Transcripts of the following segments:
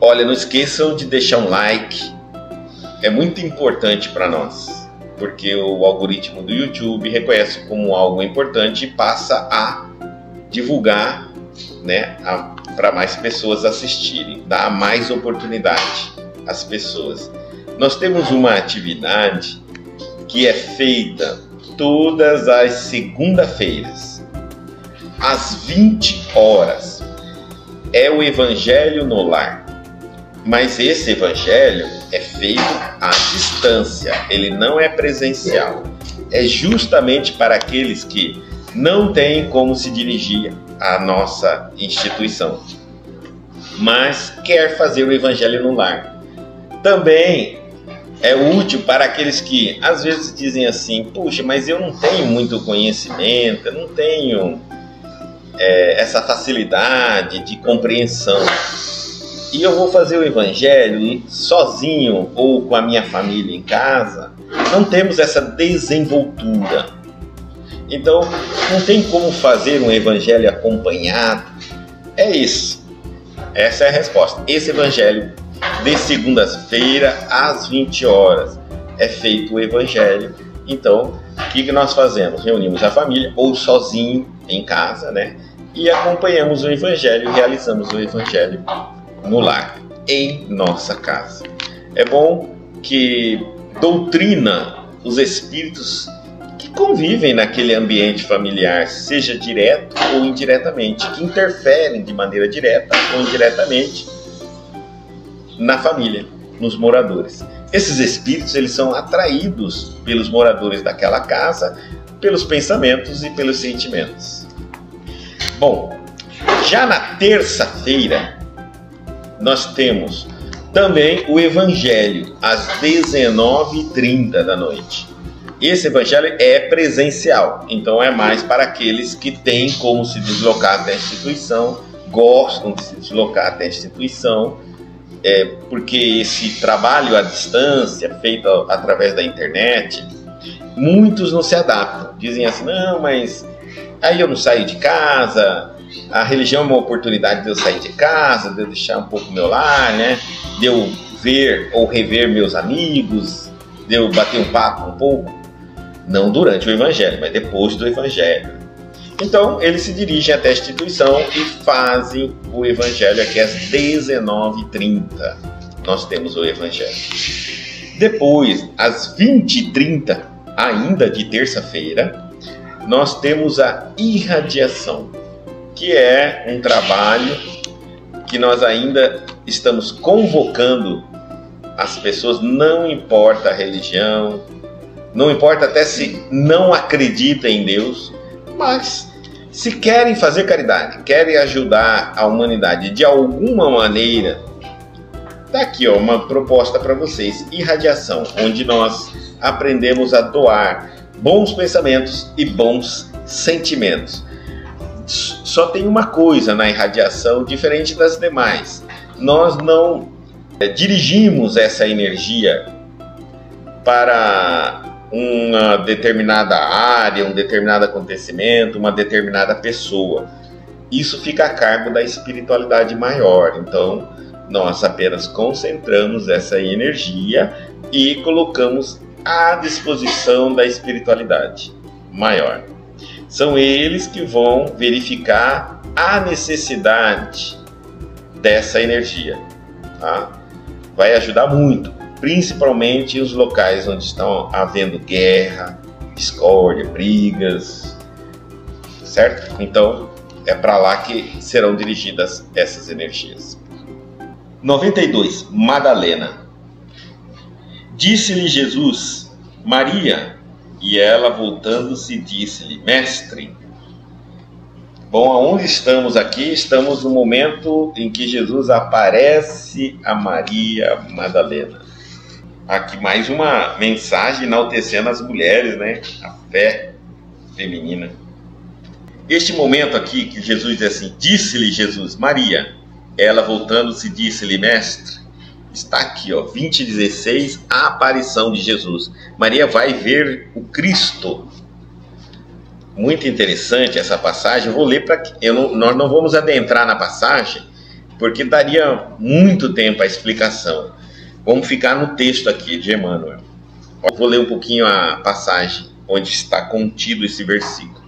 Olha, não esqueçam de deixar um like, é muito importante para nós, porque o algoritmo do YouTube reconhece como algo importante e passa a divulgar, né, para mais pessoas assistirem, dá mais oportunidade às pessoas. Nós temos uma atividade que é feita todas as segundas-feiras, às 20 horas. É o Evangelho no Lar. Mas esse evangelho é feito à distância, ele não é presencial. É justamente para aqueles que não têm como se dirigir à nossa instituição, mas quer fazer o evangelho no lar. Também é útil para aqueles que às vezes dizem assim: puxa, mas eu não tenho muito conhecimento, eu não tenho essa facilidade de compreensão. E eu vou fazer o evangelho sozinho ou com a minha família em casa. Não temos essa desenvoltura. Então, não tem como fazer um evangelho acompanhado. É isso. Essa é a resposta. Esse evangelho de segunda-feira às 20 horas é feito o evangelho. Então, o que nós fazemos? Reunimos a família ou sozinho em casa, né? E acompanhamos o evangelho, realizamos o evangelho no lar, em nossa casa. É bom que doutrina os espíritos que convivem naquele ambiente familiar, seja direto ou indiretamente, que interferem de maneira direta ou indiretamente na família, nos moradores. Esses espíritos, eles são atraídos pelos moradores daquela casa, pelos pensamentos e pelos sentimentos. Bom, já na terça-feira nós temos também o Evangelho, às 19h30 da noite. Esse Evangelho é presencial, então é mais para aqueles que têm como se deslocar até a instituição, gostam de se deslocar até a instituição, porque esse trabalho à distância, feito através da internet, muitos não se adaptam. Dizem assim: não, mas aí eu não saio de casa. A religião é uma oportunidade de eu sair de casa, de eu deixar um pouco meu lar, né? De eu ver ou rever meus amigos, de eu bater um papo um pouco. Não durante o evangelho, mas depois do evangelho. Então, eles se dirigem até a instituição e fazem o evangelho aqui às 19h30. Nós temos o evangelho. Depois, às 20h30, ainda de terça-feira, nós temos a irradiação, que é um trabalho que nós ainda estamos convocando as pessoas, não importa a religião, não importa até se não acredita em Deus, mas se querem fazer caridade, querem ajudar a humanidade de alguma maneira, tá aqui uma proposta para vocês: irradiação, onde nós aprendemos a doar bons pensamentos e bons sentimentos. Só tem uma coisa na irradiação diferente das demais: nós não dirigimos essa energia para uma determinada área, um determinado acontecimento, uma determinada pessoa. Isso fica a cargo da espiritualidade maior. Então, nós apenas concentramos essa energia e colocamos à disposição da espiritualidade maior. São eles que vão verificar a necessidade dessa energia, tá? Vai ajudar muito, principalmente os locais onde estão havendo guerra, discórdia, brigas, certo? Então, é para lá que serão dirigidas essas energias. 92. Madalena. Disse-lhe Jesus: Maria. E ela, voltando-se, disse-lhe: Mestre. Bom, aonde estamos aqui? Estamos no momento em que Jesus aparece a Maria Madalena. Aqui mais uma mensagem enaltecendo as mulheres, né? A fé feminina. Este momento aqui que Jesus diz assim: disse-lhe Jesus: Maria. Ela, voltando-se, disse-lhe: Mestre. Está aqui, 20:16, a aparição de Jesus. Maria vai ver o Cristo. Muito interessante essa passagem. Eu vou ler para que nós não vamos adentrar na passagem, porque daria muito tempo a explicação. Vamos ficar no texto aqui de Emmanuel. Eu vou ler um pouquinho a passagem onde está contido esse versículo.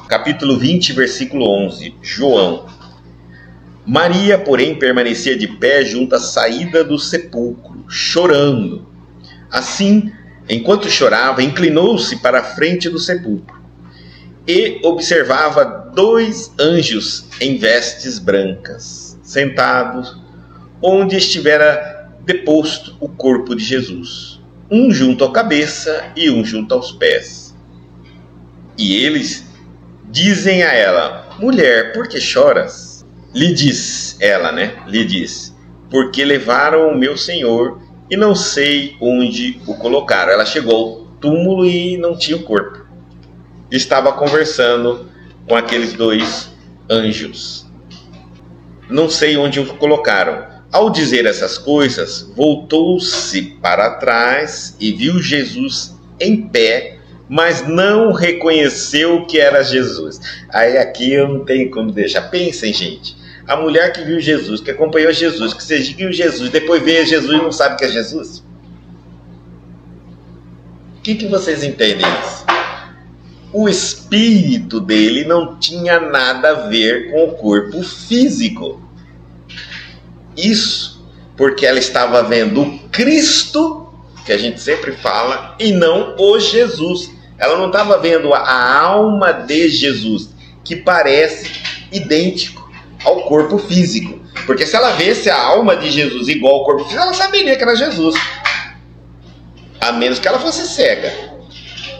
Capítulo 20, versículo 11. João. Maria, porém, permanecia de pé junto à saída do sepulcro, chorando. Assim, enquanto chorava, inclinou-se para a frente do sepulcro e observava 2 anjos em vestes brancas, sentados onde estivera deposto o corpo de Jesus, um junto à cabeça e um junto aos pés. E eles dizem a ela: mulher, por que choras? Lhe diz, porque levaram o meu Senhor e não sei onde o colocaram. Ela chegou ao túmulo e não tinha o corpo. Estava conversando com aqueles 2 anjos. Não sei onde o colocaram. Ao dizer essas coisas, voltou-se para trás e viu Jesus em pé, mas não reconheceu que era Jesus. Aí aqui eu não tenho como deixar. Pensem, gente. A mulher que viu Jesus, que acompanhou Jesus, que seguiu Jesus, depois vê Jesus e não sabe que é Jesus. O que vocês entendem disso? O espírito dele não tinha nada a ver com o corpo físico. Isso porque ela estava vendo o Cristo, que a gente sempre fala, e não o Jesus. Ela não estava vendo a alma de Jesus, que parece idêntico ao corpo físico. Porque se ela visse a alma de Jesus igual ao corpo físico, ela saberia que era Jesus. A menos que ela fosse cega.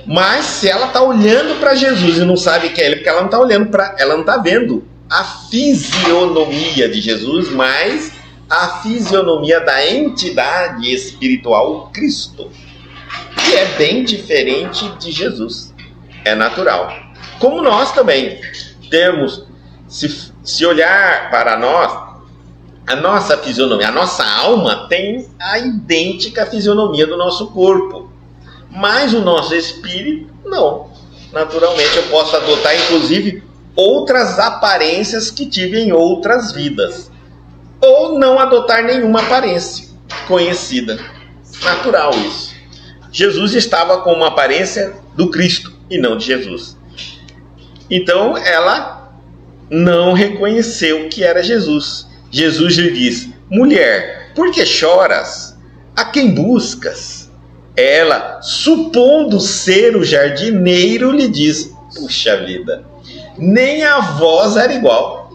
Mas se ela está olhando para Jesus e não sabe que é ele, porque ela não está olhando para, ela não está vendo a fisionomia de Jesus, mas a fisionomia da entidade espiritual Cristo, que é bem diferente de Jesus. É natural. Como nós também temos, se olhar para nós, a nossa fisionomia, a nossa alma tem a idêntica fisionomia do nosso corpo. Mas o nosso espírito, não. Naturalmente eu posso adotar, inclusive, outras aparências que tive em outras vidas. Ou não adotar nenhuma aparência conhecida. Natural isso. Jesus estava com uma aparência do Cristo e não de Jesus. Então ela não reconheceu que era Jesus. Jesus lhe diz: mulher, por que choras? A quem buscas? Ela, supondo ser o jardineiro, lhe diz: puxa vida, nem a voz era igual.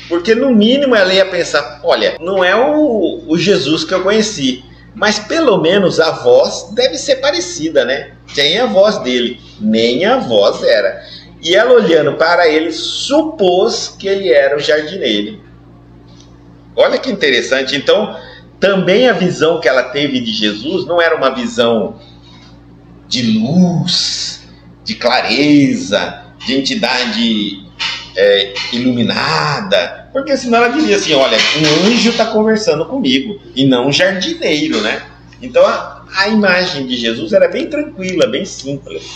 Porque no mínimo ela ia pensar: olha, não é o Jesus que eu conheci, mas pelo menos a voz deve ser parecida, né? Tem a voz dele, nem a voz era. E ela, olhando para ele, supôs que ele era o jardineiro. Olha que interessante. Então, também a visão que ela teve de Jesus não era uma visão de luz, de clareza, de entidade iluminada, porque senão ela diria assim: olha, um anjo está conversando comigo e não um jardineiro, né? Então a imagem de Jesus era bem tranquila, bem simples.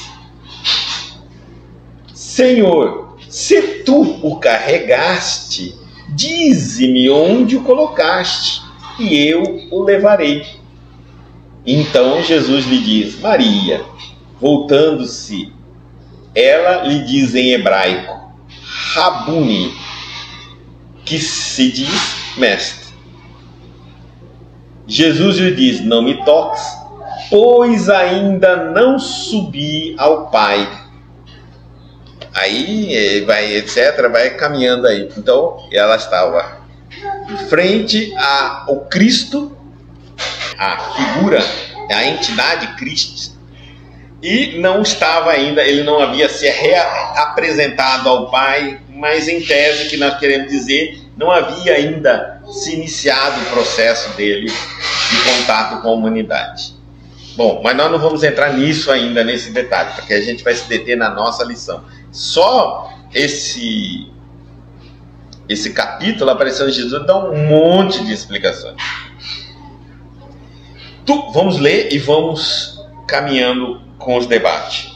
Senhor, se tu o carregaste, dize-me onde o colocaste e eu o levarei. Então Jesus lhe diz: Maria. Voltando-se, ela lhe diz em hebraico, Rabuni, que se diz mestre. Jesus lhe diz: não me toques, pois ainda não subi ao Pai. Aí vai, etc., vai caminhando aí. Então ela estava frente ao Cristo, a figura, a entidade Cristo, e não estava ainda, ele não havia se reapresentado ao Pai, mas em tese, que nós queremos dizer, não havia ainda se iniciado o processo dele de contato com a humanidade. Bom, mas nós não vamos entrar nisso ainda, nesse detalhe, porque a gente vai se deter na nossa lição. Só esse capítulo, aparecendo Jesus, dá um monte de explicações. Vamos ler e vamos caminhando com os debates.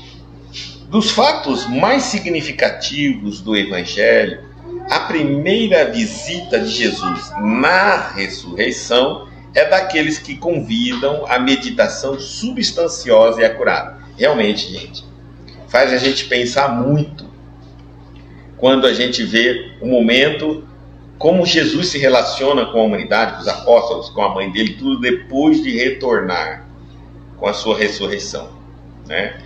Dos fatos mais significativos do Evangelho a primeira visita de Jesus na ressurreição é daqueles que convidam a meditação substanciosa e acurada. Realmente, gente, faz a gente pensar muito quando a gente vê o momento, como Jesus se relaciona com a humanidade, com os apóstolos, com a mãe dele, tudo depois de retornar com a sua ressurreição, né?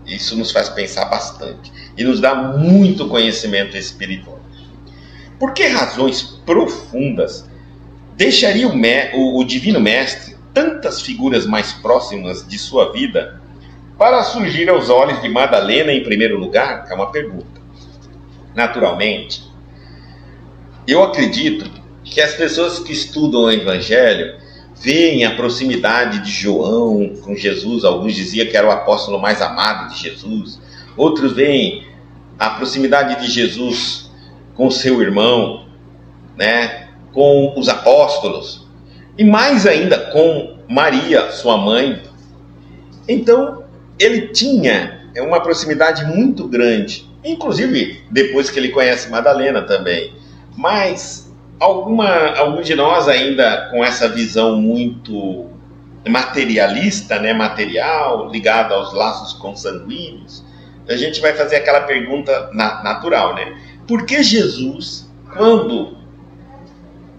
Isso nos faz pensar bastante e nos dá muito conhecimento espiritual. Por que razões profundas deixaria o Divino Mestre tantas figuras mais próximas de sua vida para surgir aos olhos de Madalena em primeiro lugar? É uma pergunta. Naturalmente, eu acredito que as pessoas que estudam o Evangelho veem a proximidade de João com Jesus. Alguns diziam que era o apóstolo mais amado de Jesus. Outros veem a proximidade de Jesus com seu irmão, né, com os apóstolos, e mais ainda com Maria, sua mãe. Então, ele tinha uma proximidade muito grande, inclusive depois que ele conhece Madalena também. Mas alguns de nós ainda com essa visão muito materialista, né, material, ligada aos laços consanguíneos, a gente vai fazer aquela pergunta natural, né? Por que Jesus, quando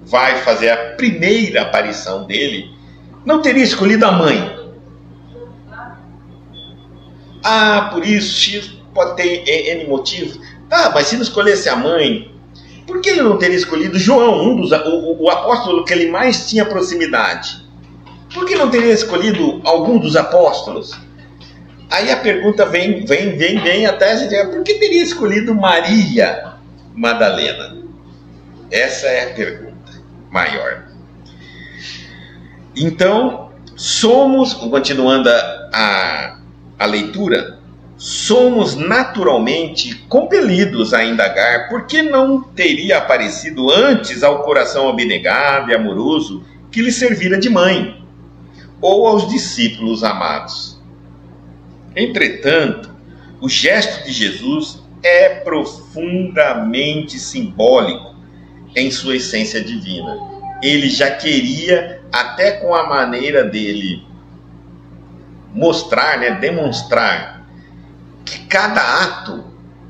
vai fazer a primeira aparição dele, não teria escolhido a mãe? Ah, por isso, pode ter N motivos. Tá, mas se não escolhesse a mãe, por que ele não teria escolhido João, o apóstolo que ele mais tinha proximidade? Por que não teria escolhido algum dos apóstolos? Aí a pergunta vem até a gente, por que teria escolhido Maria Madalena? Essa é a pergunta maior. Então, continuando a leitura, somos naturalmente compelidos a indagar por que não teria aparecido antes ao coração abnegado e amoroso que lhe servira de mãe, ou aos discípulos amados. Entretanto, o gesto de Jesus é profundamente simbólico em sua essência divina. Ele já queria, até com a maneira dele mostrar, né, demonstrar que cada ato,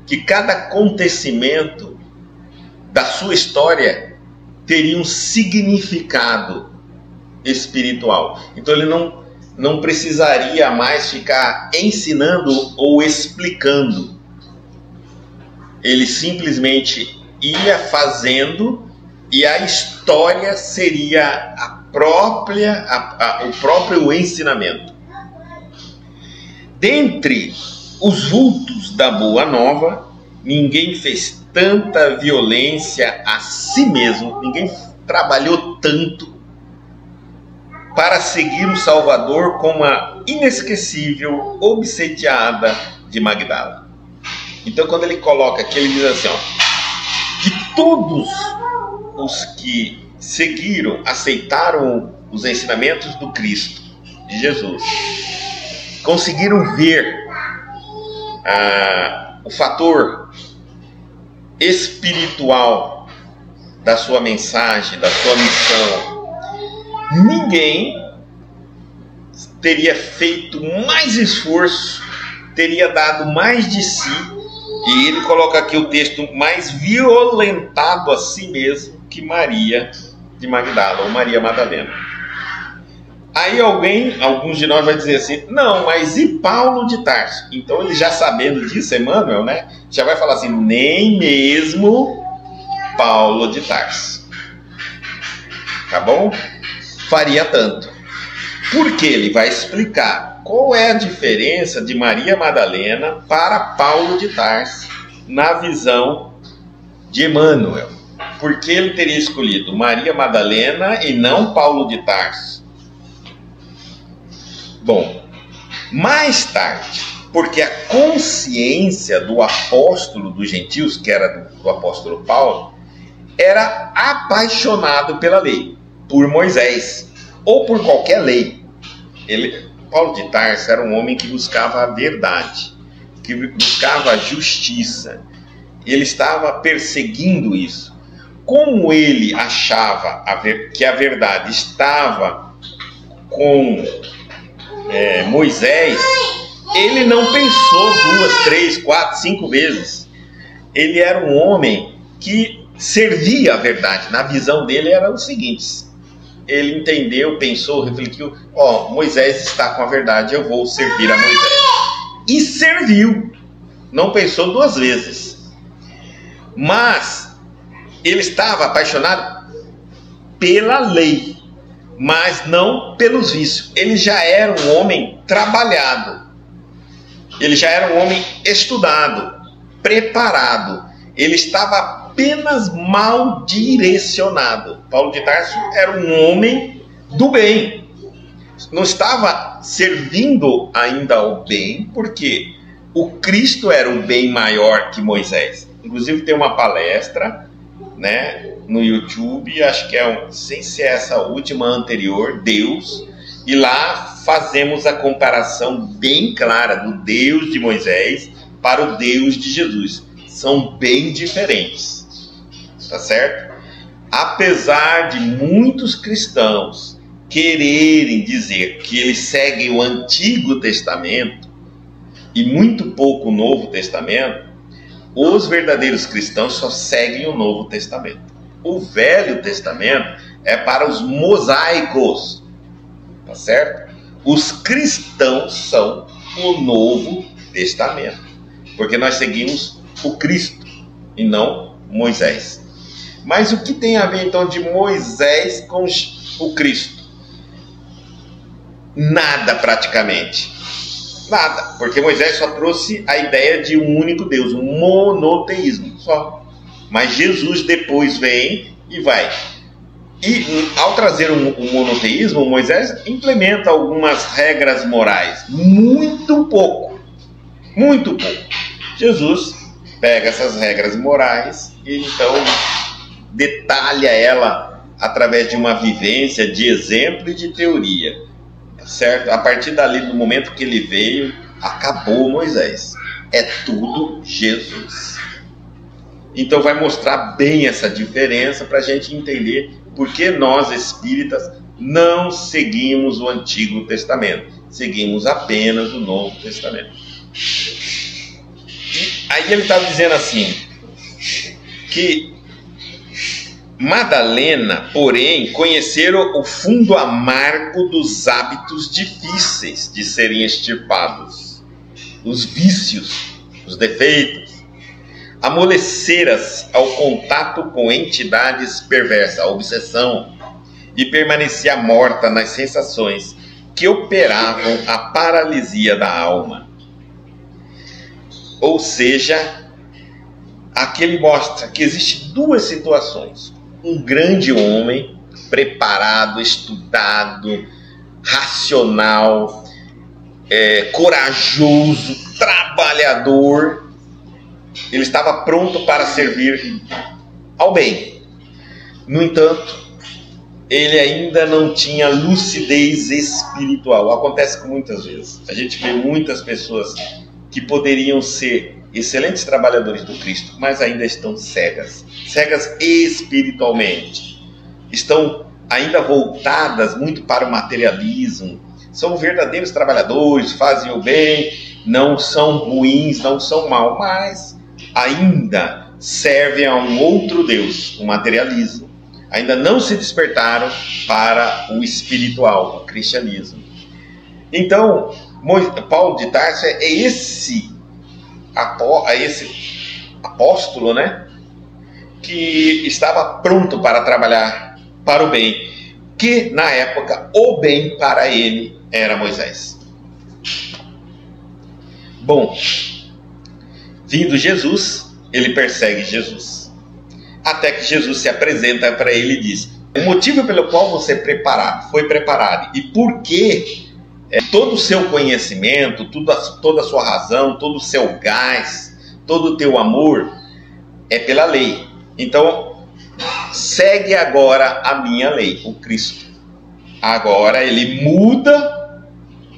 que cada acontecimento da sua história teria um significado espiritual. Então ele não precisaria mais ficar ensinando ou explicando. Ele simplesmente ia fazendo e a história seria o próprio ensinamento. Dentre os vultos da Boa Nova, ninguém fez tanta violência a si mesmo, ninguém trabalhou tanto para seguir o Salvador como a inesquecível obsediada de Magdala. Então, quando ele coloca aqui, ele diz assim, que todos os que seguiram, aceitaram os ensinamentos do Cristo, de Jesus, conseguiram ver o fator espiritual da sua mensagem, da sua missão. Ninguém teria feito mais esforço, teria dado mais de si, e ele coloca aqui o texto, mais violentado a si mesmo que Maria de Magdala, ou Maria Madalena. Aí alguns de nós vai dizer assim, não, mas e Paulo de Tarso? Então ele já sabendo disso, Emmanuel, né, já vai falar assim, nem mesmo Paulo de Tarso. Tá bom? Faria tanto. Porque ele vai explicar qual é a diferença de Maria Madalena para Paulo de Tarso na visão de Emmanuel. Por que ele teria escolhido Maria Madalena e não Paulo de Tarso? Bom, mais tarde, porque a consciência do apóstolo dos gentios, que era do apóstolo Paulo, era apaixonado pela lei, por Moisés, ou por qualquer lei. Paulo de Tarso era um homem que buscava a verdade, que buscava a justiça. ele estava perseguindo isso. Como ele achava que a verdade estava com Moisés, ele não pensou 2, 3, 4, 5 vezes. Ele era um homem que servia a verdade. Na visão dele era o seguinte: ele entendeu, pensou, refletiu: Moisés está com a verdade, eu vou servir a Moisés. E serviu. Não pensou 2 vezes. Mas ele estava apaixonado pela lei, mas não pelos vícios. Ele já era um homem trabalhado. Ele já era um homem estudado, preparado. Ele estava apenas mal direcionado. Paulo de Tarso era um homem do bem. Não estava servindo ainda ao bem, porque o Cristo era um bem maior que Moisés. Inclusive tem uma palestra, no YouTube, acho que não sei se é essa última anterior, Deus, e lá fazemos a comparação bem clara do Deus de Moisés para o Deus de Jesus. São bem diferentes, tá certo? Apesar de muitos cristãos quererem dizer que eles seguem o Antigo Testamento e muito pouco o Novo Testamento, os verdadeiros cristãos só seguem o Novo Testamento. O Velho Testamento é para os mosaicos, tá certo? Os cristãos são o Novo Testamento, porque nós seguimos o Cristo e não Moisés. Mas o que tem a ver então de Moisés com o Cristo? Nada, praticamente. Nada, porque Moisés só trouxe a ideia de um único Deus, um monoteísmo só. Mas Jesus depois vem e vai. E ao trazer um monoteísmo, Moisés implementa algumas regras morais. Muito pouco. Muito pouco. Jesus pega essas regras morais e então detalha ela através de uma vivência, de exemplo e de teoria. Certo? A partir dali, do momento que ele veio, acabou Moisés. É tudo Jesus. Então vai mostrar bem essa diferença para a gente entender por que nós espíritas não seguimos o Antigo Testamento. Seguimos apenas o Novo Testamento. E aí ele está dizendo assim, que Madalena, porém, conheceram o fundo amargo dos hábitos difíceis de serem extirpados, os vícios, os defeitos, amoleceram-se ao contato com entidades perversas, a obsessão, e permanecia morta nas sensações que operavam a paralisia da alma. Ou seja, aqui ele mostra que existem 2 situações. Um grande homem, preparado, estudado, racional, corajoso, trabalhador. Ele estava pronto para servir ao bem. No entanto, ele ainda não tinha lucidez espiritual. Acontece com muitas vezes. A gente vê muitas pessoas que poderiam ser excelentes trabalhadores do Cristo, mas ainda estão cegas espiritualmente, estão ainda voltadas muito para o materialismo, são verdadeiros trabalhadores, fazem o bem, não são ruins, não são maus, mas ainda servem a um outro Deus, o materialismo, ainda não se despertaram para o espiritual, o cristianismo. Então, Paulo de Tarso é esse apóstolo, que estava pronto para trabalhar para o bem, que na época o bem para ele era Moisés. Bom, vindo Jesus, ele persegue Jesus, até que Jesus se apresenta para ele e diz: o motivo pelo qual você foi preparado e por que todo o seu conhecimento, toda a sua razão, todo o seu gás, todo o teu amor é pela lei. Então, segue agora a minha lei, o Cristo. Agora ele muda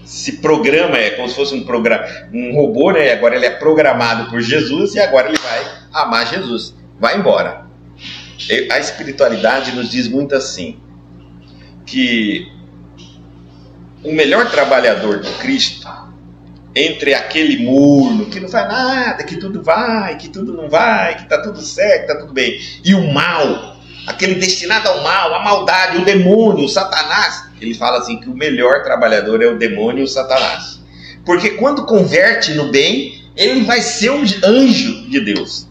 se programa, é como se fosse um robô, né? Agora ele é programado por Jesus e agora ele vai amar Jesus. Vai embora. A espiritualidade nos diz muito assim, que o melhor trabalhador do Cristo, entre aquele morno que não faz nada, que tudo vai, que tudo não vai, que está tudo certo, que está tudo bem, e o mal, aquele destinado ao mal, a maldade, o demônio, o Satanás, ele fala assim que o melhor trabalhador é o demônio e o Satanás. Porque quando converte no bem, ele vai ser um anjo de Deus.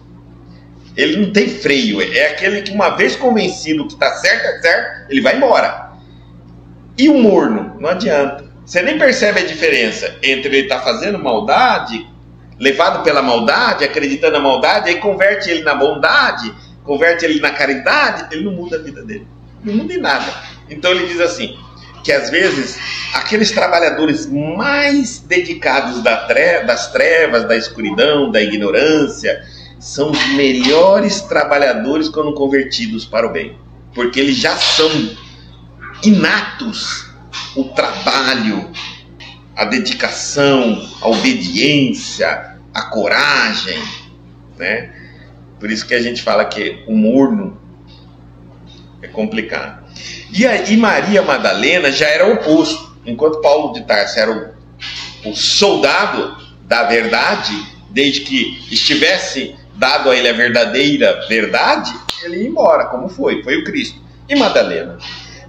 Ele não tem freio, é aquele que uma vez convencido que está certo, é certo, ele vai embora. E o morno, não adianta. Você nem percebe a diferença entre ele estar fazendo maldade, levado pela maldade, acreditando na maldade, aí converte ele na bondade, converte ele na caridade, ele não muda a vida dele. Não muda em nada. Então ele diz assim, que às vezes aqueles trabalhadores mais dedicados das trevas, da escuridão, da ignorância, são os melhores trabalhadores quando convertidos para o bem. Porque eles já são inatos o trabalho, a dedicação, a obediência, a coragem, né? Por isso que a gente fala que o morno é complicado. E Maria Madalena já era o oposto. Enquanto Paulo de Tarso era o soldado da verdade, desde que estivesse dado a ele a verdadeira verdade, ele ia embora, como foi o Cristo. E Madalena?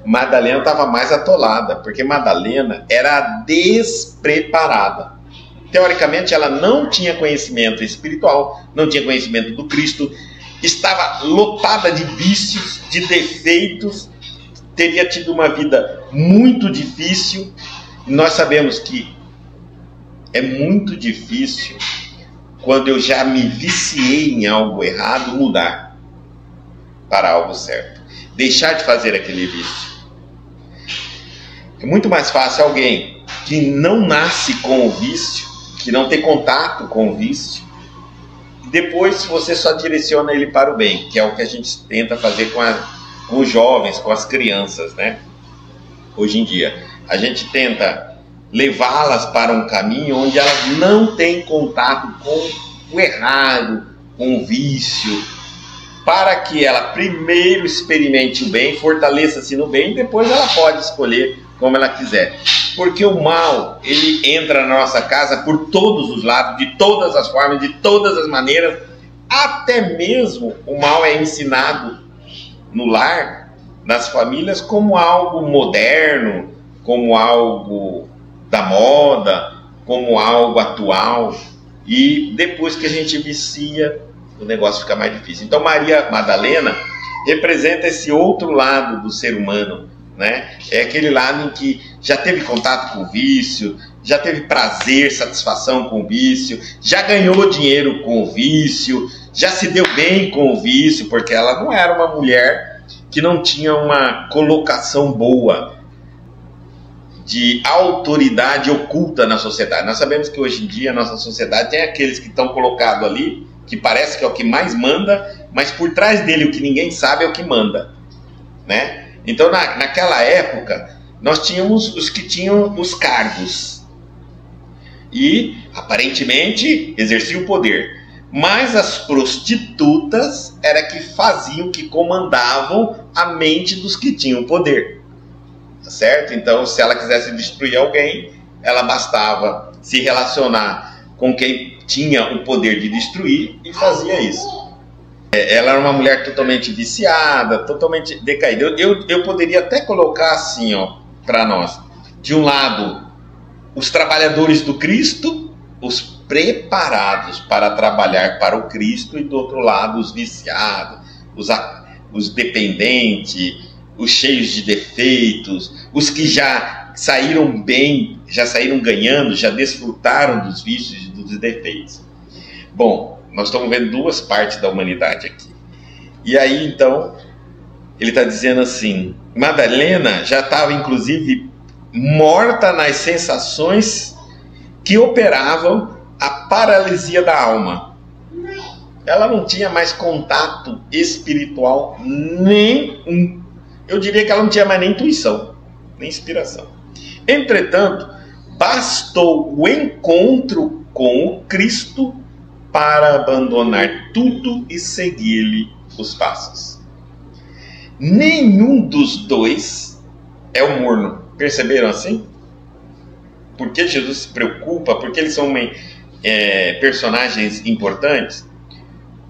Madalena estava mais atolada, porque Madalena era despreparada. Teoricamente, ela não tinha conhecimento espiritual, não tinha conhecimento do Cristo, estava lotada de vícios, de defeitos, teria tido uma vida muito difícil. E nós sabemos que é muito difícil, quando eu já me viciei em algo errado, mudar para algo certo. Deixar de fazer aquele vício. É muito mais fácil alguém que não nasce com o vício, que não tem contato com o vício, e depois você só direciona ele para o bem, que é o que a gente tenta fazer com os jovens, com as crianças, né? Hoje em dia. A gente tenta levá-las para um caminho onde elas não têm contato com o errado, com o vício, para que ela primeiro experimente o bem, fortaleça-se no bem, e depois ela pode escolher como ela quiser. Porque o mal, ele entra na nossa casa por todos os lados, de todas as formas, de todas as maneiras. Até mesmo o mal é ensinado no lar, nas famílias, como algo moderno, como algo da moda, como algo atual. E depois que a gente vicia, o negócio fica mais difícil. Então Maria Madalena representa esse outro lado do ser humano, né? É aquele lado em que já teve contato com o vício, já teve prazer, satisfação com o vício, já ganhou dinheiro com o vício, já se deu bem com o vício, porque ela não era uma mulher que não tinha uma colocação boa de autoridade oculta na sociedade. Nós sabemos que hoje em dia a nossa sociedade tem aqueles que estão colocados ali, que parece que é o que mais manda, mas por trás dele o que ninguém sabe é o que manda, né? Então naquela época nós tínhamos os que tinham os cargos e aparentemente exerciam o poder, mas as prostitutas era que faziam, que comandavam a mente dos que tinham poder, tá certo? Então se ela quisesse destruir alguém, ela bastava se relacionar com quem tinha o poder de destruir e fazia isso. Ela era uma mulher totalmente viciada, totalmente decaída. Eu poderia até colocar assim, para nós. De um lado, os trabalhadores do Cristo, os preparados para trabalhar para o Cristo, e do outro lado, os viciados, os dependentes, os cheios de defeitos, os que já saíram bem, já saíram ganhando, já desfrutaram dos vícios e dos defeitos. Bom, nós estamos vendo duas partes da humanidade aqui. E aí, então, ele está dizendo assim, Madalena já estava, inclusive, morta nas sensações que operavam a paralisia da alma. Ela não tinha mais contato espiritual nenhum. Eu diria que ela não tinha mais nem intuição, nem inspiração. Entretanto, bastou o encontro com o Cristo para abandonar tudo e seguir-lhe os passos. Nenhum dos dois é o morno. Perceberam assim? Porque Jesus se preocupa, porque eles são personagens importantes.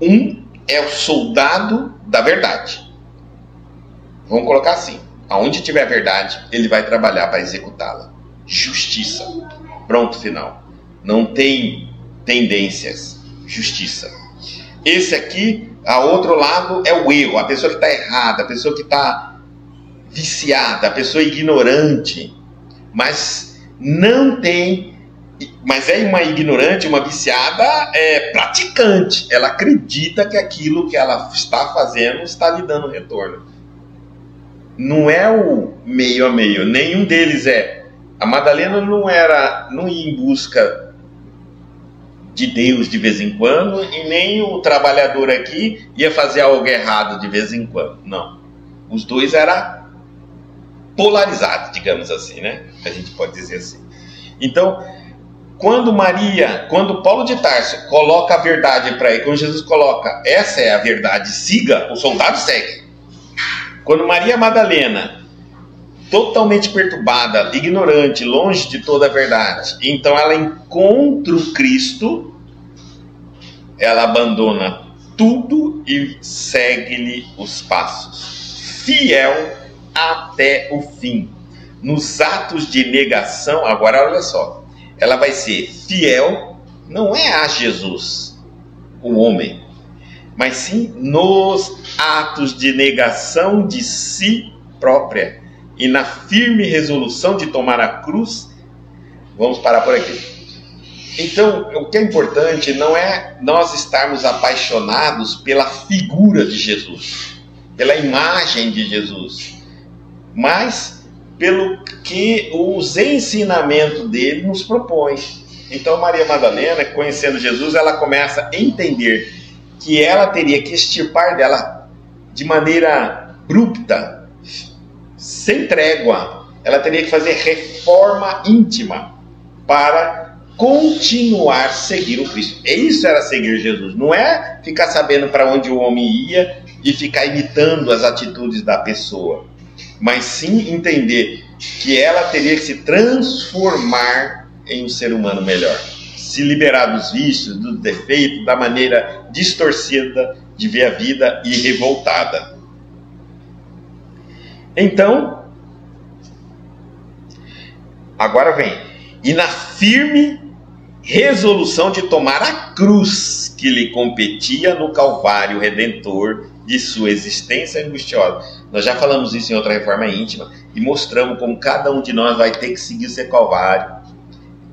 Um é o soldado da verdade. Vamos colocar assim: aonde tiver verdade, ele vai trabalhar para executá-la. Justiça. Pronto, final. Não tem tendências. Justiça. Esse aqui, a outro lado, é o erro. A pessoa que está errada, a pessoa que está viciada, a pessoa ignorante. Mas não tem... Mas é uma ignorante, uma viciada praticante. Ela acredita que aquilo que ela está fazendo está lhe dando retorno. Não é o meio a meio. Nenhum deles é. A Madalena não ia em busca de Deus de vez em quando, e nem o trabalhador aqui ia fazer algo errado de vez em quando. Não. Os dois eram polarizados, digamos assim, né? A gente pode dizer assim. Então, quando Paulo de Tarso coloca a verdade para ele, quando Jesus coloca, essa é a verdade, siga, o soldado segue. Quando Maria Madalena, totalmente perturbada, ignorante, longe de toda a verdade, então ela encontra o Cristo, ela abandona tudo e segue-lhe os passos, fiel até o fim. Nos atos de negação, agora olha só, ela vai ser fiel, não é a Jesus, o homem, mas sim nos atos de negação de si própria e na firme resolução de tomar a cruz. Vamos parar por aqui. Então, o que é importante não é nós estarmos apaixonados pela figura de Jesus, pela imagem de Jesus, mas pelo que os ensinamentos dele nos propõem. Então, Maria Madalena, conhecendo Jesus, ela começa a entender que ela teria que extirpar dela de maneira abrupta, sem trégua. Ela teria que fazer reforma íntima para continuar a seguir o Cristo. Isso era seguir Jesus. Não é ficar sabendo para onde o homem ia e ficar imitando as atitudes da pessoa, mas sim entender que ela teria que se transformar em um ser humano melhor, se liberar dos vícios, dos defeitos, da maneira distorcida de ver a vida e revoltada. Então, agora vem, e na firme resolução de tomar a cruz que lhe competia no Calvário Redentor de sua existência angustiosa. Nós já falamos isso em outra reforma íntima e mostramos como cada um de nós vai ter que seguir o seu Calvário.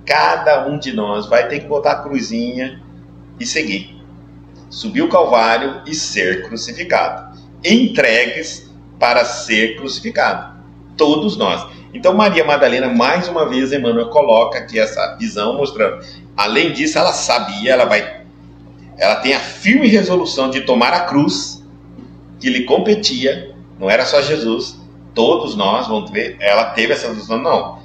Cada um de nós vai ter que botar a cruzinha e seguir. Subir o Calvário e ser crucificado. Entregues para ser crucificado. Todos nós. Então Maria Madalena, mais uma vez, Emmanuel coloca aqui essa visão mostrando. Além disso, ela sabia, ela tem a firme resolução de tomar a cruz que lhe competia. Não era só Jesus, todos nós, vamos ver, ela teve essa resolução. Não,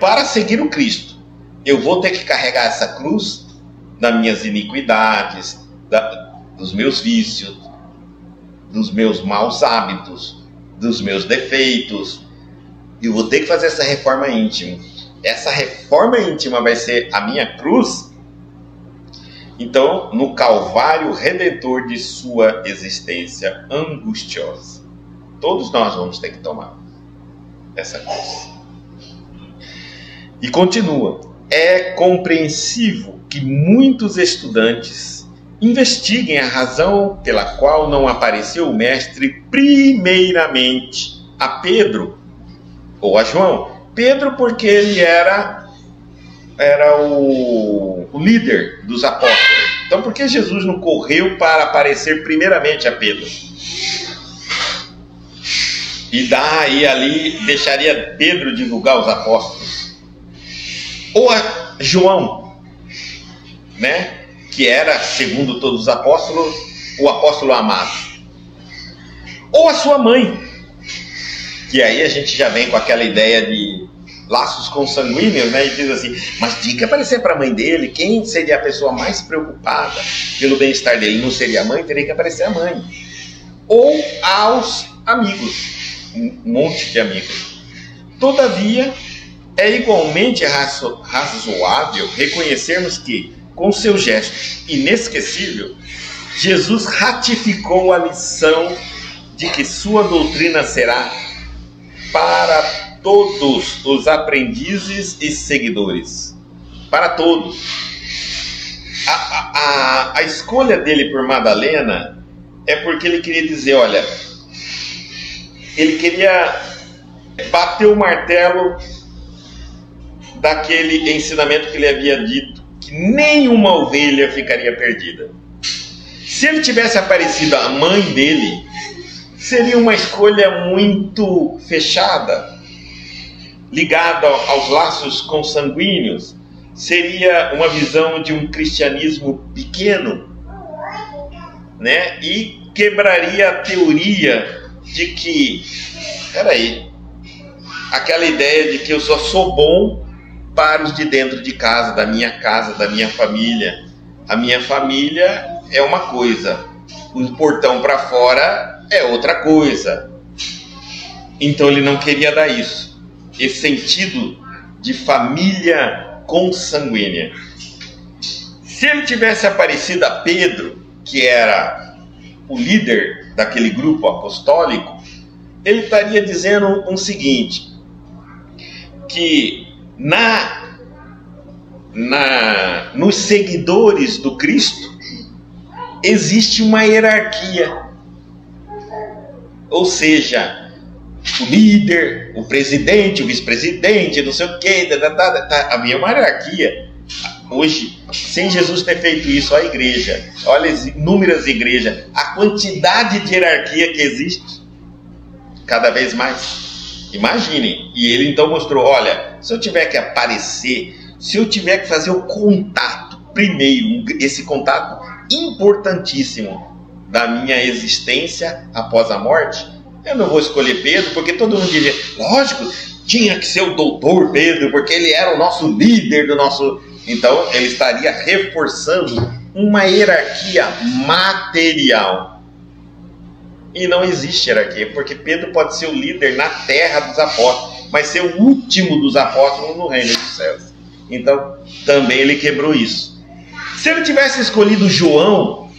para seguir o Cristo, eu vou ter que carregar essa cruz das minhas iniquidades, dos meus vícios, dos meus maus hábitos, dos meus defeitos. Eu vou ter que fazer essa reforma íntima. Essa reforma íntima vai ser a minha cruz. Então, no Calvário Redentor de sua existência angustiosa. Todos nós vamos ter que tomar essa cruz. E continua. É compreensível que muitos estudantes investiguem a razão pela qual não apareceu o Mestre primeiramente a Pedro ou a João. Pedro porque ele era o líder dos apóstolos. Então por que Jesus não correu para aparecer primeiramente a Pedro? E daí ali deixaria Pedro divulgar os apóstolos. Ou a João, né? Que era, segundo todos os apóstolos, o apóstolo amado. Ou a sua mãe. Que aí a gente já vem com aquela ideia de laços consanguíneos, né? E diz assim, mas tinha que aparecer para a mãe dele. Quem seria a pessoa mais preocupada pelo bem-estar dele? Não seria a mãe? Teria que aparecer a mãe. Ou aos amigos, um monte de amigos. Todavia, é igualmente razoável reconhecermos que, com seu gesto inesquecível, Jesus ratificou a lição de que sua doutrina será para todos os aprendizes e seguidores. Para todos. A escolha dele por Madalena é porque ele queria dizer, olha, ele queria bater o martelo daquele ensinamento que ele havia dito, que nenhuma ovelha ficaria perdida. Se ele tivesse aparecido a mãe dele, seria uma escolha muito fechada, ligada aos laços consanguíneos. Seria uma visão de um cristianismo pequeno, né? E quebraria a teoria de que, peraí, aquela ideia de que eu só sou bom para os de dentro de casa, da minha família. A minha família é uma coisa, o portão para fora é outra coisa. Então ele não queria dar isso, esse sentido de família consanguínea. Se ele tivesse aparecido a Pedro, que era o líder daquele grupo apostólico, ele estaria dizendo o seguinte, que nos seguidores do Cristo existe uma hierarquia. Ou seja, o líder, o presidente, o vice-presidente, não sei o que, havia uma hierarquia. Hoje, sem Jesus ter feito isso, a igreja, olha as inúmeras igrejas, a quantidade de hierarquia que existe, cada vez mais. Imaginem. E ele então mostrou, olha, se eu tiver que aparecer, se eu tiver que fazer o contato primeiro, esse contato importantíssimo da minha existência após a morte, eu não vou escolher Pedro, porque todo mundo diria, lógico, tinha que ser o doutor Pedro, porque ele era o nosso líder do nosso... Então, ele estaria reforçando uma hierarquia material. E não existe hierarquia, porque Pedro pode ser o líder na terra dos apóstolos, mas ser o último dos apóstolos no reino dos céus. Então, também ele quebrou isso. Se ele tivesse escolhido João,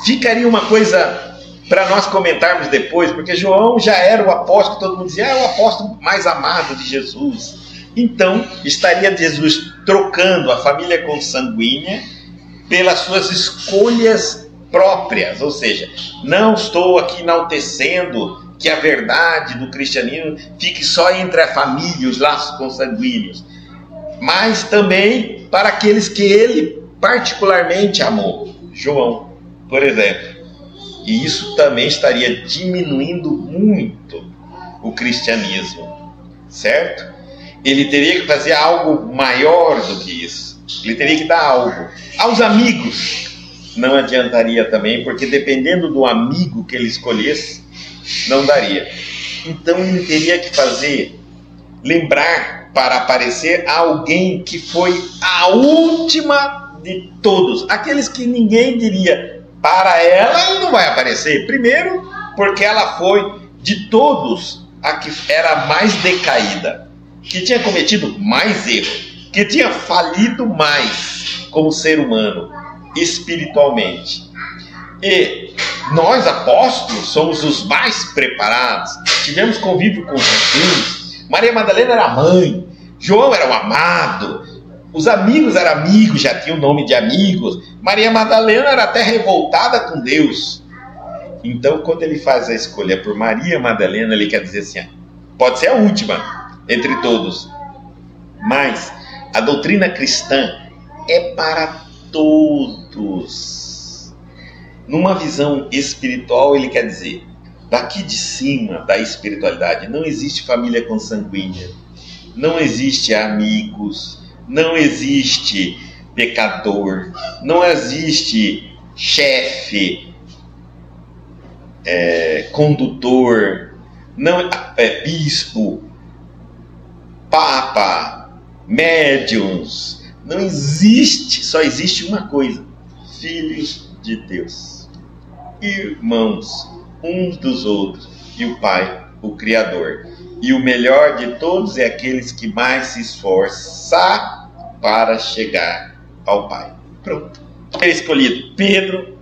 ficaria uma coisa para nós comentarmos depois, porque João já era o apóstolo, todo mundo dizia, o apóstolo mais amado de Jesus. Então, estaria Jesus trocando a família consanguínea pelas suas escolhas próprias, ou seja, não estou aqui enaltecendo que a verdade do cristianismo fique só entre a família, os laços consanguíneos, mas também para aqueles que ele particularmente amou, João, por exemplo. E isso também estaria diminuindo muito o cristianismo, certo? Ele teria que fazer algo maior do que isso. Ele teria que dar algo. Aos amigos, não adiantaria também, porque dependendo do amigo que ele escolhesse, não daria. Então ele teria que lembrar para aparecer alguém que foi a última de todos. Aqueles que ninguém diria, para ela ele não vai aparecer. Primeiro, porque ela foi de todos a que era mais decaída, que tinha cometido mais erro, que tinha falido mais como ser humano, espiritualmente. E nós, apóstolos, somos os mais preparados, tivemos convívio com Jesus. Maria Madalena era a mãe, João era o amado, os amigos eram amigos, já tinham o nome de amigos. Maria Madalena era até revoltada com Deus. Então, quando ele faz a escolha por Maria Madalena, ele quer dizer assim, pode ser a última entre todos, mas a doutrina cristã é para todos. Numa visão espiritual, ele quer dizer, daqui de cima da espiritualidade, não existe família consanguínea, não existe amigos, não existe pecador, não existe chefe, condutor, não, bispo, papa, médiuns. Não existe, só existe uma coisa: filhos de Deus, irmãos uns dos outros, e o Pai, o Criador. E o melhor de todos é aqueles que mais se esforçam para chegar ao Pai. Pronto. Ele escolhido Pedro,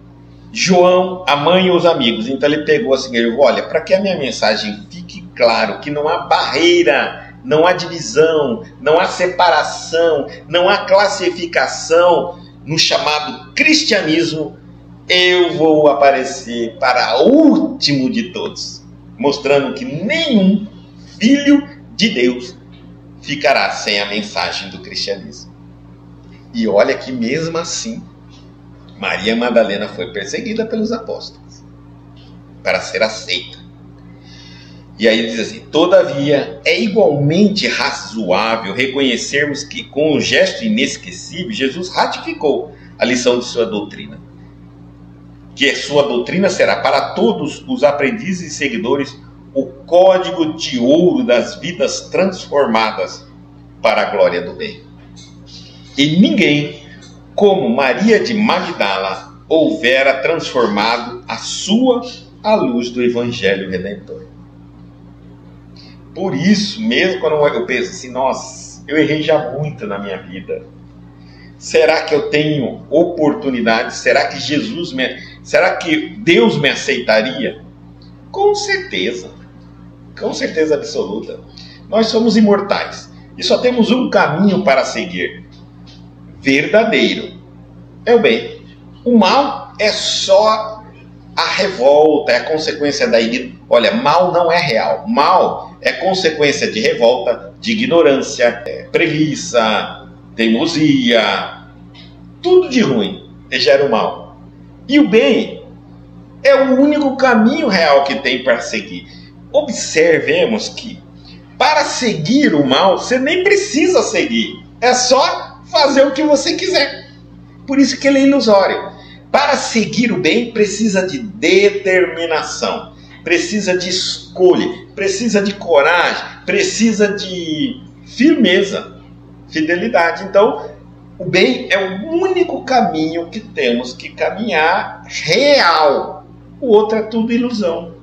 João, a mãe e os amigos. Então ele pegou assim, ele falou: olha, para que a minha mensagem fique claro que não há barreira, não há divisão, não há separação, não há classificação no chamado cristianismo, eu vou aparecer para o último de todos, mostrando que nenhum filho de Deus ficará sem a mensagem do cristianismo. E olha que mesmo assim, Maria Madalena foi perseguida pelos apóstolos para ser aceita. E aí diz assim: todavia é igualmente razoável reconhecermos que com um gesto inesquecível Jesus ratificou a lição de sua doutrina, que a sua doutrina será para todos os aprendizes e seguidores o código de ouro das vidas transformadas para a glória do bem. E ninguém, como Maria de Magdala, houvera transformado a sua à luz do Evangelho Redentor. Por isso, mesmo quando eu penso assim, nossa, eu errei já muito na minha vida. Será que eu tenho oportunidade? Será que será que Deus me aceitaria? Com certeza absoluta. Nós somos imortais e só temos um caminho para seguir, verdadeiro, é o bem. O mal é só a revolta, é a consequência da ignorância. Olha, mal não é real. Mal é consequência de revolta, de ignorância, preguiça, teimosia, tudo de ruim gera o mal. E o bem é o único caminho real que tem para seguir. Observemos que para seguir o mal, você nem precisa seguir. É só fazer o que você quiser. Por isso que ele é ilusório. Para seguir o bem, precisa de determinação, precisa de escolha, precisa de coragem, precisa de firmeza, fidelidade. Então, o bem é o único caminho que temos que caminhar real. O outro é tudo ilusão.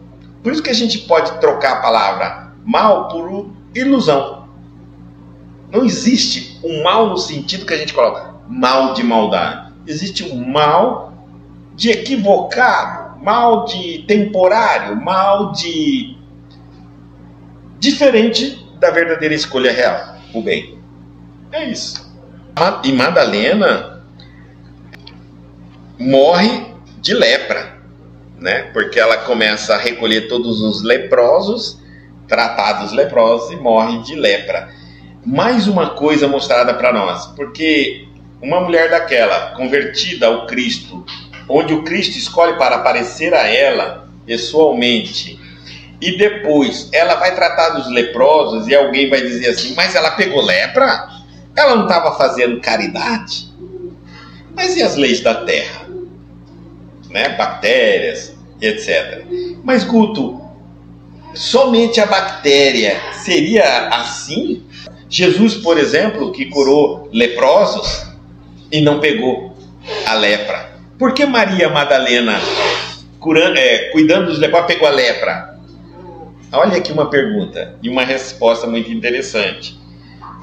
Por isso que a gente pode trocar a palavra mal por ilusão. Não existe um mal no sentido que a gente coloca mal de maldade. Existe um mal de equivocado, mal de temporário, mal de diferente da verdadeira escolha real, o bem. É isso. E Madalena morre de lepra, né? Porque ela começa a recolher todos os leprosos, tratar dos leprosos, e morre de lepra. Mais uma coisa mostrada para nós, porque uma mulher daquela, convertida ao Cristo, onde o Cristo escolhe para aparecer a ela pessoalmente, e depois ela vai tratar dos leprosos, e alguém vai dizer assim: mas ela pegou lepra? Ela não estava fazendo caridade? Mas e as leis da terra? Né? Bactérias, etc. Mas Guto, somente a bactéria seria assim? Jesus, por exemplo, que curou leprosos e não pegou a lepra. Por que Maria Madalena, cuidando dos leprosos, pegou a lepra? Olha aqui uma pergunta e uma resposta muito interessante.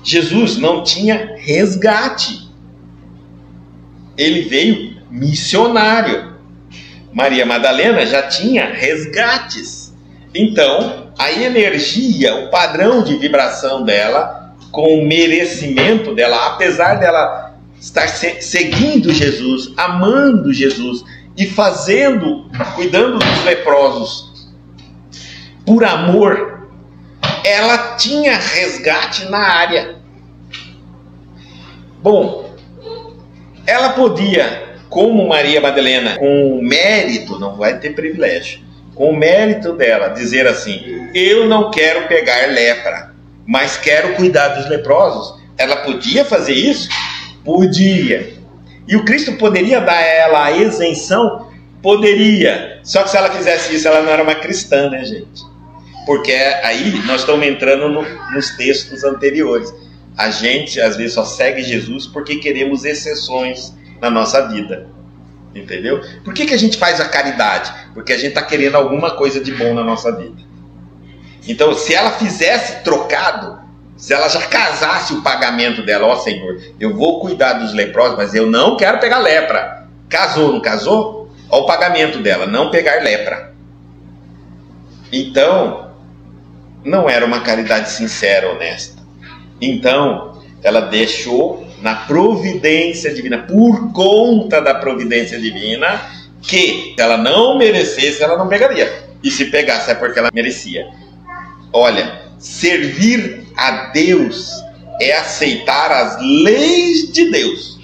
Jesus não tinha resgate. Ele veio missionário. Maria Madalena já tinha resgates. Então, a energia, o padrão de vibração dela, com o merecimento dela, apesar dela estar seguindo Jesus, amando Jesus e cuidando dos leprosos por amor, ela tinha resgate na área. Bom, ela podia, como Maria Madalena, com o mérito, não vai ter privilégio, com o mérito dela, dizer assim: eu não quero pegar lepra, mas quero cuidar dos leprosos. Ela podia fazer isso? Podia. E o Cristo poderia dar a ela a isenção? Poderia. Só que se ela fizesse isso, ela não era uma cristã, né, gente? Porque aí nós estamos entrando nos textos anteriores. A gente às vezes só segue Jesus porque queremos exceções na nossa vida. Entendeu? Por que a gente faz a caridade? Porque a gente está querendo alguma coisa de bom na nossa vida. Então, se ela fizesse trocado, se ela já casasse o pagamento dela, ó Senhor, eu vou cuidar dos leprosos, mas eu não quero pegar lepra. Casou, não casou? Ó o pagamento dela, não pegar lepra. Então, não era uma caridade sincera, honesta. Então, ela deixou na providência divina, por conta da providência divina, que se ela não merecesse, ela não pegaria. E se pegasse é porque ela merecia. Olha, servir a Deus é aceitar as leis de Deus.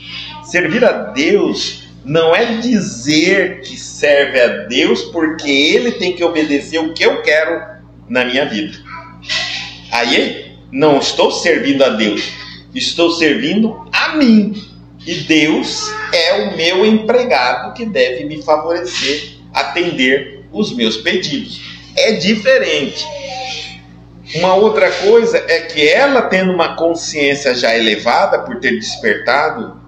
Servir a Deus não é dizer que serve a Deus porque Ele tem que obedecer o que eu quero na minha vida. Aí não estou servindo a Deus, estou servindo a mim. E Deus é o meu empregado que deve me favorecer, atender os meus pedidos. É diferente. Uma outra coisa é que ela, tendo uma consciência já elevada por ter despertado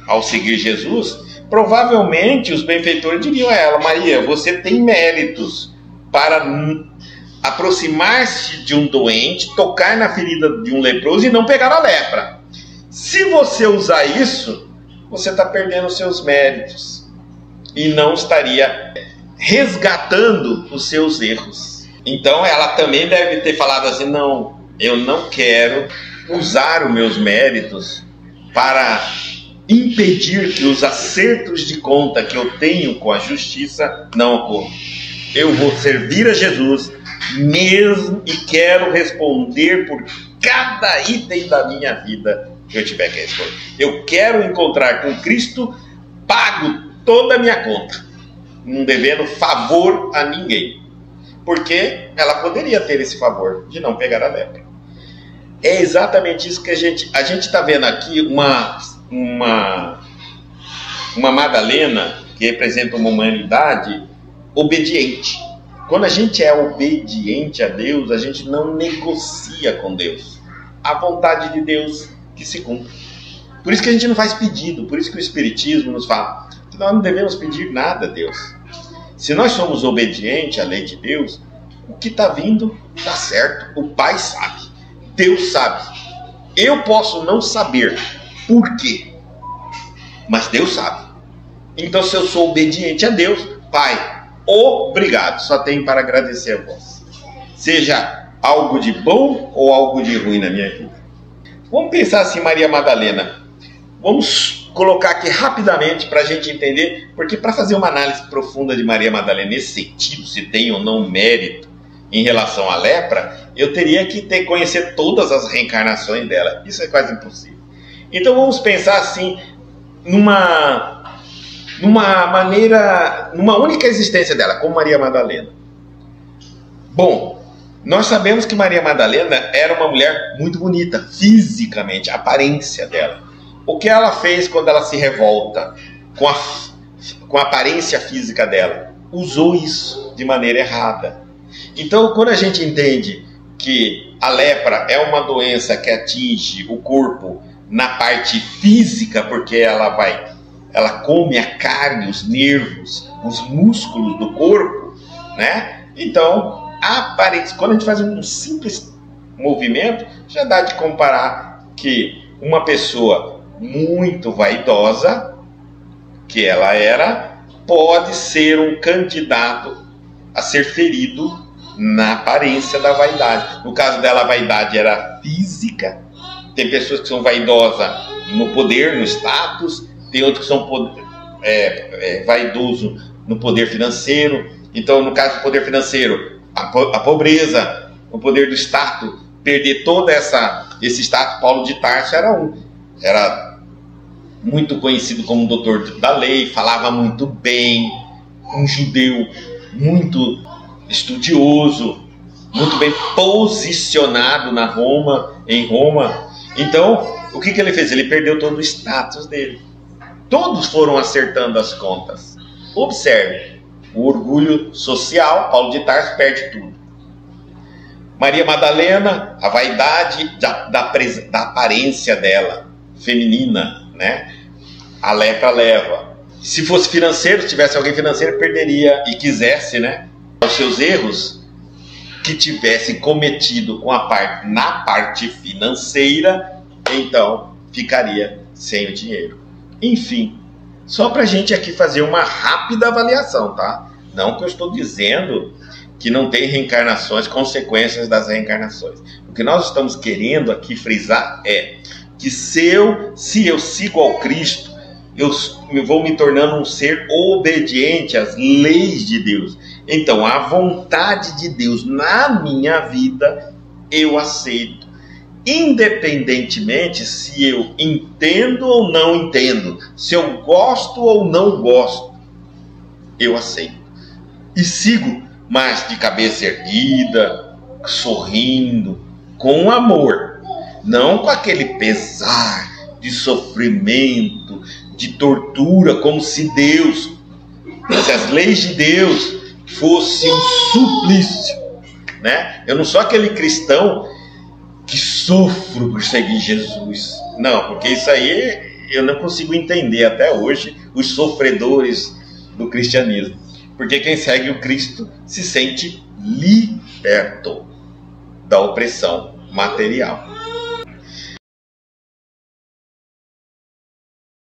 ao seguir Jesus, provavelmente os benfeitores diriam a ela: Maria, você tem méritos para aproximar-se de um doente, tocar na ferida de um leproso e não pegar a lepra. Se você usar isso, você está perdendo os seus méritos e não estaria resgatando os seus erros. Então ela também deve ter falado assim: não, eu não quero usar os meus méritos para impedir que os acertos de conta que eu tenho com a justiça não ocorram. Eu vou servir a Jesus mesmo e quero responder por cada item da minha vida que eu tiver que responder. Eu quero encontrar com Cristo pago toda a minha conta, não devendo favor a ninguém. Porque ela poderia ter esse favor de não pegar a lepra. É exatamente isso que a gente está vendo aqui, uma Madalena que representa uma humanidade obediente. Quando a gente é obediente a Deus, a gente não negocia com Deus. A vontade de Deus que se cumpre. Por isso que a gente não faz pedido, por isso que o Espiritismo nos fala que nós não devemos pedir nada a Deus. Se nós somos obedientes à lei de Deus, o que está vindo está certo. O Pai sabe, Deus sabe. Eu posso não saber por quê, mas Deus sabe. Então, se eu sou obediente a Deus, Pai, obrigado, só tenho para agradecer a vós. Seja algo de bom ou algo de ruim na minha vida. Vamos pensar assim, Maria Madalena. Vamos colocar aqui rapidamente para a gente entender, porque para fazer uma análise profunda de Maria Madalena nesse sentido, se tem ou não mérito em relação à lepra, eu teria que conhecer todas as reencarnações dela. Isso é quase impossível. Então vamos pensar assim, numa única existência dela, como Maria Madalena. Bom, nós sabemos que Maria Madalena era uma mulher muito bonita, fisicamente, a aparência dela. O que ela fez quando ela se revolta com a aparência física dela? Usou isso de maneira errada. Então, quando a gente entende que a lepra é uma doença que atinge o corpo na parte física, porque ela come a carne, os nervos, os músculos do corpo, né? Então, quando a gente faz um simples movimento, já dá de comparar que uma pessoa muito vaidosa, que ela era, pode ser um candidato a ser ferido na aparência da vaidade. No caso dela, a vaidade era física. Tem pessoas que são vaidosas no poder, no status. Tem outros que são vaidosos no poder financeiro. Então, no caso do poder financeiro, a pobreza, o poder do status, perder todo esse status. Paulo de Tarso era muito conhecido como doutor da lei, falava muito bem, um judeu muito estudioso, muito bem posicionado em Roma. Então, o que ele fez? Ele perdeu todo o status dele. Todos foram acertando as contas. Observe, o orgulho social, Paulo de Tarso perde tudo. Maria Madalena, a vaidade da aparência dela, feminina, né? A lepra leva. Se fosse financeiro, se tivesse alguém financeiro, perderia e quisesse, né, os seus erros que tivesse cometido na parte financeira, então ficaria sem o dinheiro. Enfim, só para a gente aqui fazer uma rápida avaliação, tá? Não que eu estou dizendo que não tem reencarnações, consequências das reencarnações. O que nós estamos querendo aqui frisar é que se eu sigo ao Cristo, eu vou me tornando um ser obediente às leis de Deus. Então, a vontade de Deus na minha vida, eu aceito. Independentemente se eu entendo ou não entendo, se eu gosto ou não gosto, eu aceito. E sigo, mas de cabeça erguida, sorrindo, com amor. Não com aquele pesar de sofrimento, de tortura, como se as leis de Deus fossem um suplício, né? Eu não sou aquele cristão que sofro por seguir Jesus. Não, porque isso aí eu não consigo entender até hoje os sofredores do cristianismo. Porque quem segue o Cristo se sente liberto da opressão material.